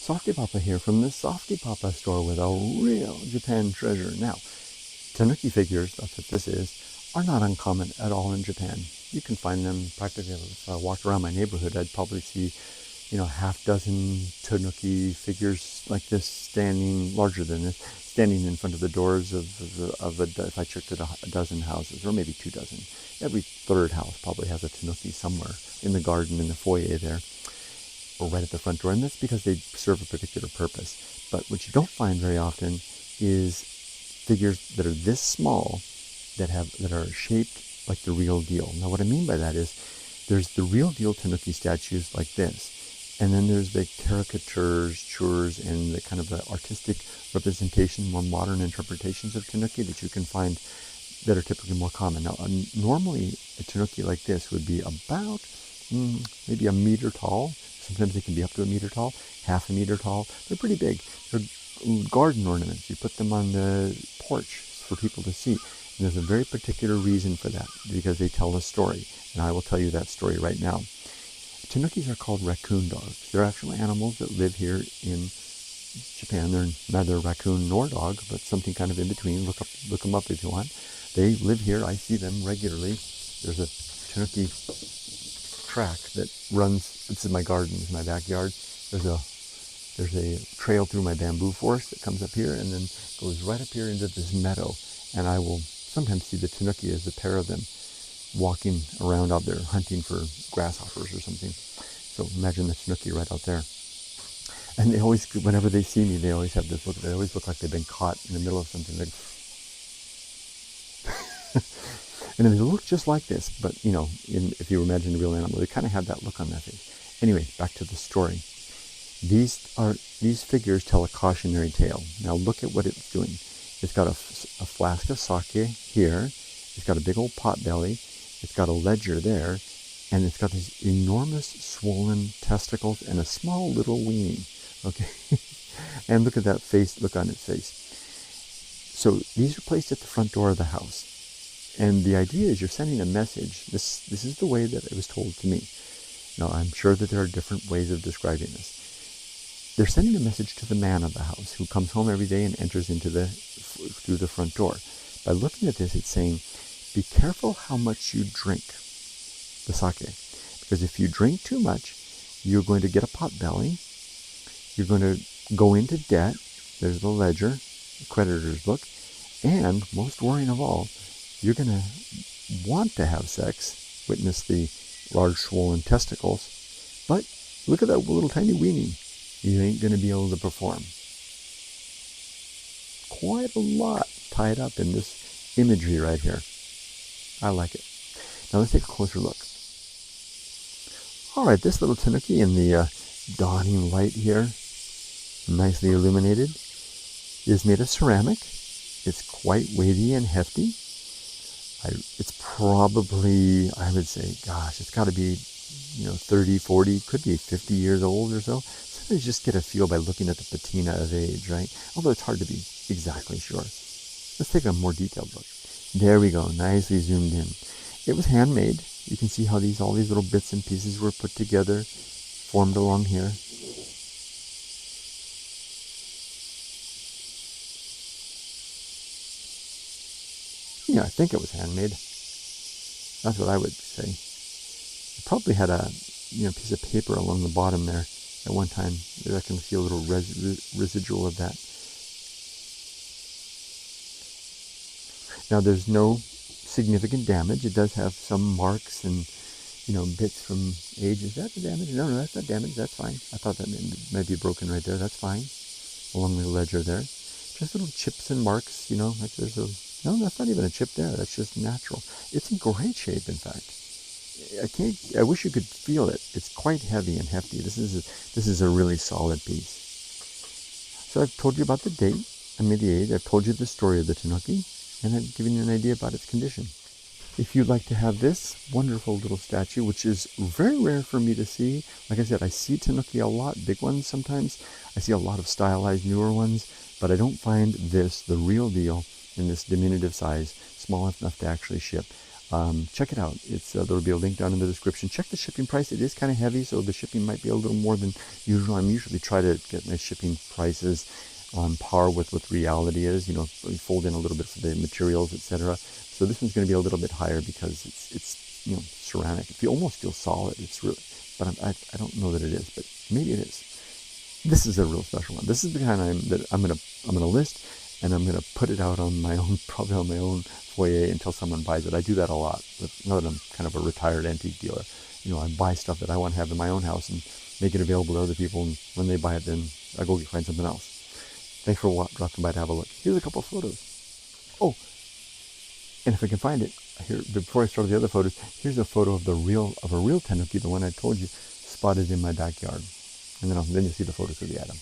Softypapa here from the Softypapa store with a real Japan treasure. Now, Tanuki figures, that's what this is, are not uncommon at all in Japan. You can find them practically. If I walked around my neighborhood, I'd probably see, half dozen Tanuki figures like this standing, larger than this, standing in front of the doors if I checked at a dozen houses, or maybe 2 dozen. Every third house probably has a Tanuki somewhere in the garden, in the foyer there, or right at the front door. And that's because they serve a particular purpose. But what you don't find very often is figures that are this small that are shaped like the real deal. Now what I mean by that is there's the real deal Tanuki statues like this, and then there's the caricatures and the kind of the artistic representation, more modern interpretations of Tanuki that you can find that are typically more common. Now normally a Tanuki like this would be about maybe a meter tall. Sometimes they can be up to a meter tall, half a meter tall. They're pretty big. They're garden ornaments. You put them on the porch for people to see. And there's a very particular reason for that, because they tell a story. And I will tell you that story right now. Tanukis are called raccoon dogs. They're actual animals that live here in Japan. They're neither raccoon nor dog, but something kind of in between. Look them up if you want. They live here. I see them regularly. There's a Tanuki track that runs. This is my garden. This is my backyard. There's a trail through my bamboo forest that comes up here and then goes right up here into this meadow. And I will sometimes see the Tanuki as a pair of them walking around out there hunting for grasshoppers or something. So imagine the Tanuki right out there. And they always, whenever they see me, they always have this look. They always look like they've been caught in the middle of something. Like, and they look just like this, but if you imagine a real animal, they kind of have that look on their face. Anyway, back to the story. These figures tell a cautionary tale. Now look at what it's doing. It's got a flask of sake here. It's got a big old pot belly. It's got a ledger there. And it's got these enormous swollen testicles and a small little weenie. Okay? And look at that face, look on its face. So these are placed at the front door of the house. And the idea is you're sending a message. This is the way that it was told to me. Now, I'm sure that there are different ways of describing this. They're sending a message to the man of the house who comes home every day and enters through the front door. By looking at this, it's saying, be careful how much you drink the sake. Because if you drink too much, you're going to get a pot belly. You're going to go into debt. There's the ledger, the creditor's book. And most worrying of all, you're going to want to have sex, witness the large swollen testicles, but look at that little tiny weenie. You ain't going to be able to perform. Quite a lot tied up in this imagery right here. I like it. Now let's take a closer look. All right, this little Tanuki in the dawning light here, nicely illuminated, is made of ceramic. It's quite weighty and hefty. It's probably, I would say, gosh, it's got to be, 30, 40, could be 50 years old or so. Sometimes you just get a feel by looking at the patina of age, right? Although it's hard to be exactly sure. Let's take a more detailed look. There we go, nicely zoomed in. It was handmade. You can see how all these little bits and pieces were put together, formed along here. Yeah, I think it was handmade. That's what I would say. It probably had a piece of paper along the bottom there at one time. Maybe I can see a little residual of that. Now there's no significant damage. It does have some marks and bits from age. Is that the damage? No, that's not damage. That's fine. I thought that might be broken right there. That's fine. Along the ledger there. Just little chips and marks, like there's no, that's not even a chip there. That's just natural. It's in great shape, in fact. I wish you could feel it. It's quite heavy and hefty. This is a really solid piece. So I've told you about the date. I made the age. I've told you the story of the Tanuki, and I've given you an idea about its condition. If you'd like to have this wonderful little statue, which is very rare for me to see, like I said, I see Tanuki a lot, big ones sometimes. I see a lot of stylized newer ones, but I don't find this, the real deal, in this diminutive size, small enough to actually ship. check it out. There'll be a link down in the description. Check the shipping price. It is kind of heavy, so the shipping might be a little more than usual. I'm usually try to get my shipping prices on par with what reality is. You know, fold in a little bit for the materials, etc. So this one's going to be a little bit higher because it's you know, ceramic. If you almost feel solid, it's really, but I don't know that it is, but maybe it is. This is a real special one. This is the kind that I'm gonna list, and I'm gonna put it out on my own, probably on my own foyer until someone buys it. I do that a lot. Now that I'm kind of a retired antique dealer, you know, I buy stuff that I want to have in my own house and make it available to other people. And when they buy it, then I go find something else. Thanks for dropping by to have a look. Here's a couple of photos. Oh, and if I can find it here before I start the other photos, here's a photo of a real Tanuki, the one I told you, spotted in my backyard. And then you'll see the photos of the atom.